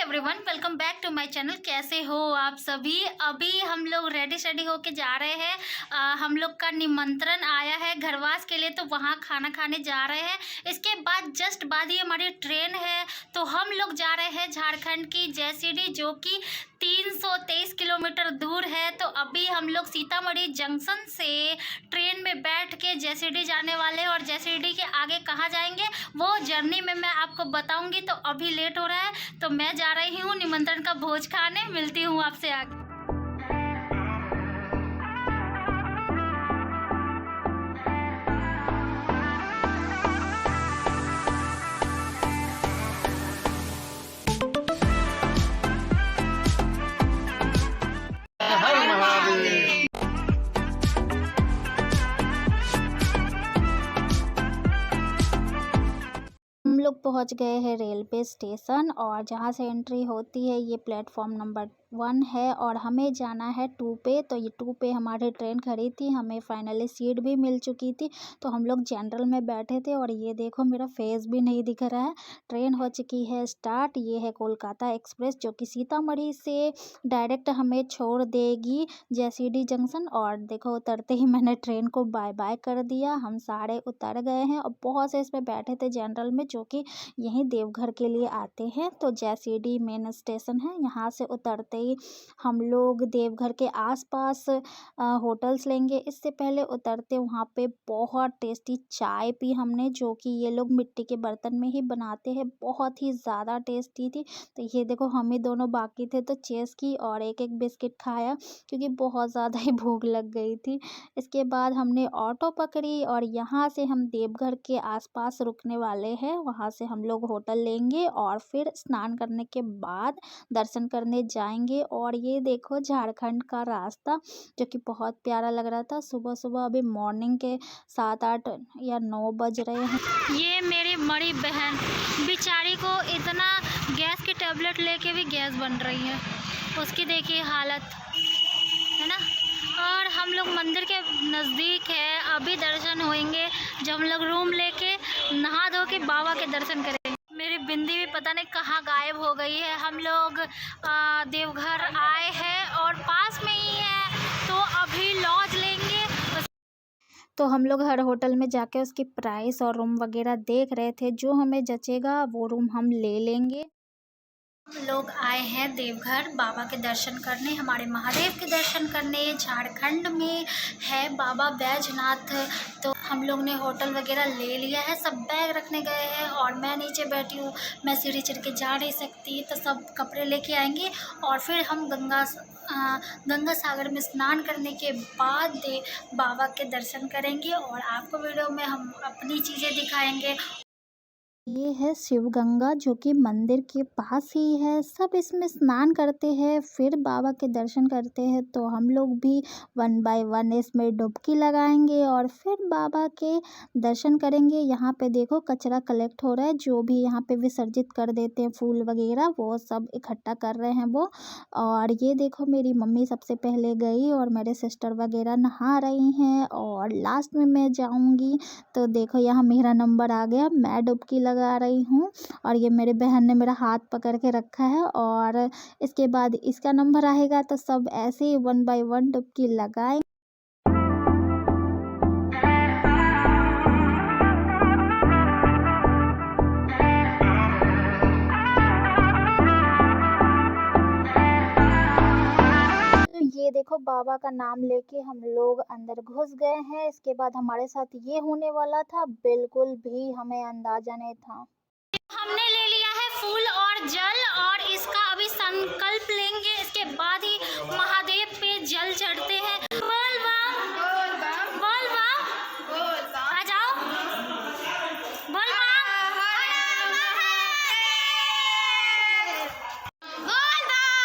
Everyone, welcome back to my channel. कैसे हो आप सभी। अभी हम लोग रेडी होके जा रहे हैं। हम लोग का निमंत्रण आया है घरवास के लिए, तो वहाँ खाना खाने जा रहे हैं। इसके बाद जस्ट बाद ही हमारी ट्रेन है, तो हम लोग जा रहे हैं झारखंड की जयसीडी, जो कि 323 किलोमीटर दूर है। तो अभी हम लोग सीतामढ़ी जंक्शन से ट्रेन में बैठ के जयसीडी जाने वाले हैं, और जयसीडी के आगे कहाँ जाएंगे वो जर्नी में मैं आपको बताऊंगी। तो अभी लेट हो रहा है, तो मैं जा रही हूँ निमंत्रण का भोज खाने। मिलती हूँ आपसे आगे। हम लोग पहुंच गए हैं रेलवे स्टेशन, और जहां से एंट्री होती है ये प्लेटफॉर्म नंबर 1 है, और हमें जाना है 2 पे। तो ये 2 पे हमारी ट्रेन खड़ी थी, हमें फाइनली सीट भी मिल चुकी थी। तो हम लोग जनरल में बैठे थे, और ये देखो मेरा फेस भी नहीं दिख रहा है। ट्रेन हो चुकी है स्टार्ट। ये है कोलकाता एक्सप्रेस, जो कि सीतामढ़ी से डायरेक्ट हमें छोड़ देगी जयसीडी जंक्शन। और देखो उतरते ही मैंने ट्रेन को बाय बाय कर दिया। हम सारे उतर गए हैं, और बहुत से इसमें बैठे थे जनरल में, जो कि यहीं देवघर के लिए आते हैं। तो जयसीडी मेन स्टेशन है, यहाँ से उतरते ही हम लोग देवघर के आसपास होटल्स लेंगे। इससे पहले उतरते वहाँ पे बहुत टेस्टी चाय पी हमने, जो कि ये लोग मिट्टी के बर्तन में ही बनाते हैं। बहुत ही ज़्यादा टेस्टी थी। तो ये देखो हम ही दोनों बाकी थे, तो चेस की और एक एक बिस्किट खाया, क्योंकि बहुत ज़्यादा ही भूख लग गई थी। इसके बाद हमने ऑटो पकड़ी, और यहाँ से हम देवघर के आसपास रुकने वाले हैं। वहाँ से हम लोग होटल लेंगे, और फिर स्नान करने के बाद दर्शन करने जाएंगे। और ये देखो झारखंड का रास्ता, जो कि बहुत प्यारा लग रहा था। सुबह सुबह अभी मॉर्निंग के 7-8 या 9 बज रहे हैं। ये मेरी बड़ी बहन बेचारी को इतना गैस की टैबलेट लेके भी गैस बन रही है, उसकी देखिए हालत है ना। और हम लोग मंदिर के नज़दीक है, अभी दर्शन होंगे जब हम लोग रूम लेके नहा धो के बाबा के दर्शन करेंगे। मेरी बिंदी भी पता नहीं कहाँ गायब हो गई है। हम लोग देवघर आए हैं, और पास में ही है, तो अभी लॉज लेंगे। तो हम लोग हर होटल में जाके उसकी प्राइस और रूम वगैरह देख रहे थे। जो हमें जचेगा वो रूम हम ले लेंगे। हम लोग आए हैं देवघर बाबा के दर्शन करने, हमारे महादेव के दर्शन करने। झारखंड में है बाबा बैजनाथ। तो हम लोग ने होटल वगैरह ले लिया है, सब बैग रखने गए हैं, और मैं नीचे बैठी हूँ। मैं सीढ़ी चढ़ के जा नहीं सकती, तो सब कपड़े लेके आएंगे, और फिर हम गंगा सागर में स्नान करने के बाद बाबा के दर्शन करेंगे, और आपको वीडियो में हम अपनी चीज़ें दिखाएंगे। ये है शिव गंगा, जो कि मंदिर के पास ही है। सब इसमें स्नान करते हैं, फिर बाबा के दर्शन करते हैं। तो हम लोग भी 1 बाय 1 इसमें डुबकी लगाएंगे, और फिर बाबा के दर्शन करेंगे। यहाँ पे देखो कचरा कलेक्ट हो रहा है, जो भी यहाँ पे विसर्जित कर देते हैं फूल वगैरह, वो सब इकट्ठा कर रहे हैं वो। और ये देखो मेरी मम्मी सबसे पहले गई, और मेरे सिस्टर वगैरह नहा रही हैं, और लास्ट में मैं जाऊँगी। तो देखो यहाँ मेरा नंबर आ गया, मैं डुबकी लगा रही हूँ, और ये मेरे बहन ने मेरा हाथ पकड़ के रखा है। और इसके बाद इसका नंबर आएगा, तो सब ऐसे ही 1 बाय 1 डुबकी लगाएं। ये देखो बाबा का नाम लेके हम लोग अंदर घुस गए हैं। इसके बाद हमारे साथ ये होने वाला था, बिल्कुल भी हमें अंदाजा नहीं था। हमने ले लिया है फूल और जल, और इसका अभी संकल्प लेंगे। इसके बाद ही महादेव पे जल चढ़ते हैं। बोल बम, बोल बम, आ जाओ, बोल बम, बोल बम, बोल बम।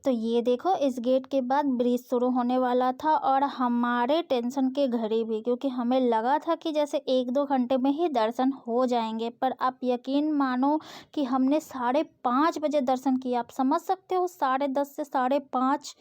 तो ये देखो इस गेट के बाद ब्रिज शुरू होने वाला था, और हमारे टेंशन के घड़ी भी, क्योंकि हमें लगा था कि जैसे 1-2 घंटे में ही दर्शन हो जाएंगे। पर आप यकीन मानो कि हमने 5:30 बजे दर्शन किया। आप समझ सकते हो, 10:30 से 5:30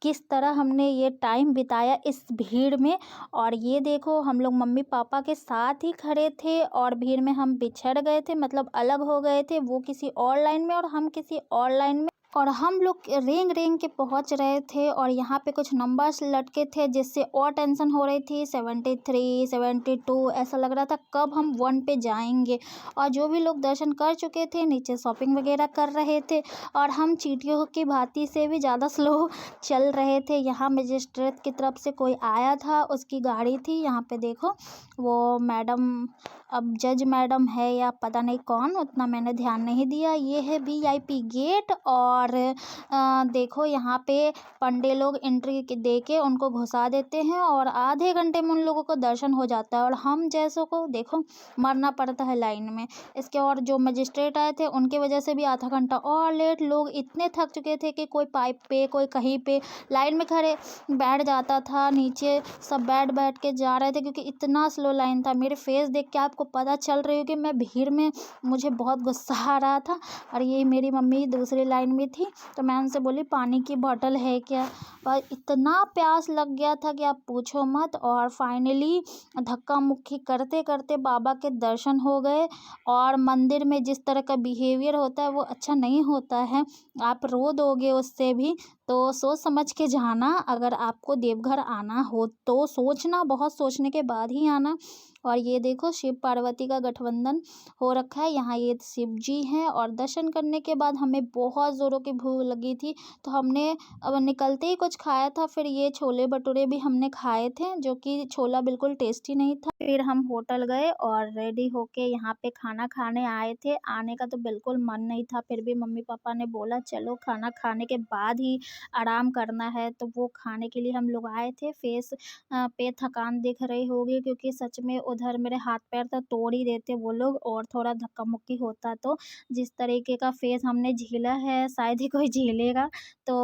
किस तरह हमने ये टाइम बिताया इस भीड़ में। और ये देखो हम लोग मम्मी पापा के साथ ही खड़े थे और भीड़ में हम बिछड़ गए थे, मतलब अलग हो गए थे, वो किसी और लाइन में और हम किसी और लाइन में। और हम लोग रेंग रेंग के पहुंच रहे थे और यहाँ पे कुछ नंबर्स लटके थे जिससे और टेंशन हो रही थी। 73, 72 ऐसा लग रहा था कब हम 1 पे जाएंगे। और जो भी लोग दर्शन कर चुके थे नीचे शॉपिंग वगैरह कर रहे थे और हम चींटियों की भांति से भी ज़्यादा स्लो चल रहे थे। यहाँ मजिस्ट्रेट की तरफ से कोई आया था, उसकी गाड़ी थी। यहाँ पे देखो वो मैडम, अब जज मैडम है या पता नहीं कौन, उतना मैंने ध्यान नहीं दिया। ये है वीआईपी गेट। और देखो यहाँ पे पंडे लोग एंट्री दे के उनको घुसा देते हैं और आधे घंटे में उन लोगों को दर्शन हो जाता है और हम जैसों को देखो मरना पड़ता है लाइन में। इसके और जो मजिस्ट्रेट आए थे उनकी वजह से भी आधा घंटा और लेट। लोग इतने थक चुके थे कि कोई पाइप पे कोई कहीं पे लाइन में खड़े बैठ जाता था, नीचे सब बैठ बैठ के जा रहे थे क्योंकि इतना स्लो लाइन था। मेरे फेस देख के आपको पता चल रही है कि मैं भीड़ में, मुझे बहुत गुस्सा आ रहा था। और ये मेरी मम्मी दूसरी लाइन में थी तो मैं उनसे बोली पानी की बोतल है क्या। और इतना प्यास लग गया था कि आप पूछो मत। और फाइनली धक्का मुक्की करते करते बाबा के दर्शन हो गए। और मंदिर में जिस तरह का बिहेवियर होता है वो अच्छा नहीं होता है, आप रो दोगे उससे भी। तो सोच समझ के जाना, अगर आपको देवघर आना हो तो सोचना, बहुत सोचने के बाद ही आना। और ये देखो शिव पार्वती का गठबंधन हो रखा है, यहाँ ये शिव जी हैं। और दर्शन करने के बाद हमें बहुत ज़ोरों की भूख लगी थी तो हमने अब निकलते ही कुछ खाया था। फिर ये छोले भटूरे भी हमने खाए थे जो कि छोला बिल्कुल टेस्टी नहीं था। फिर हम होटल गए और रेडी होके यहाँ पे खाना खाने आए थे। आने का तो बिल्कुल मन नहीं था, फिर भी मम्मी पापा ने बोला चलो खाना खाने के बाद ही आराम करना है, तो वो खाने के लिए हम लोग आए थे। फेस पे थकान दिख रही होगी क्योंकि सच में उधर मेरे हाथ पैर तो तोड़ ही देते वो लोग और थोड़ा धक्का मुक्की होता तो। जिस तरीके का फेस हमने झेला है शायद ही कोई झेलेगा। तो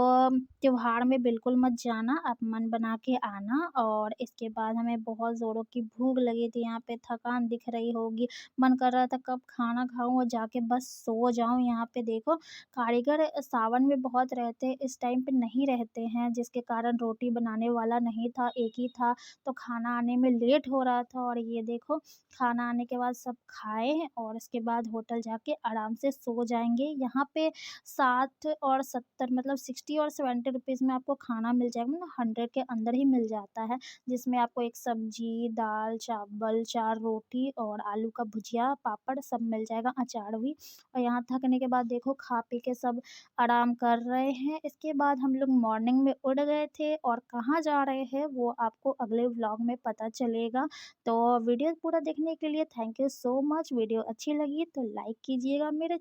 त्योहार में बिल्कुल मत जाना, आप मन बना के आना। और इसके बाद हमें बहुत ज़ोरों की भूख लगी थी, यहाँ पे थकान दिख रही होगी, मन कर रहा था कब खाना खाऊं और जाके बस सो जाऊं। यहाँ पे देखो कारीगर सावन में बहुत रहते हैं, इस टाइम पे नहीं रहते हैं, जिसके कारण रोटी बनाने वाला नहीं था, एक ही था, तो खाना आने में लेट हो रहा था। और ये देखो खाना आने के बाद सब खाए और इसके बाद होटल जाके आराम से सो जाएंगे। यहाँ पे 60 और 70 मतलब 60 और 70 रुपीज़ में आपको खाना मिल जाएगा, मतलब 100 के अंदर ही मिल जाता है, जिसमें आपको एक सब्जी, दाल, चावल, 4 रोटी और आलू का भुजिया, पापड़ सब मिल जाएगा, अचार भी। और यहाँ थकने के बाद देखो खा पी के सब आराम कर रहे हैं। इसके बाद हम लोग मॉर्निंग में उठ गए थे और कहाँ जा रहे हैं वो आपको अगले व्लॉग में पता चलेगा। तो वीडियो पूरा देखने के लिए thank you so much. Video अच्छी लगी तो लाइक कीजिएगा, मेरे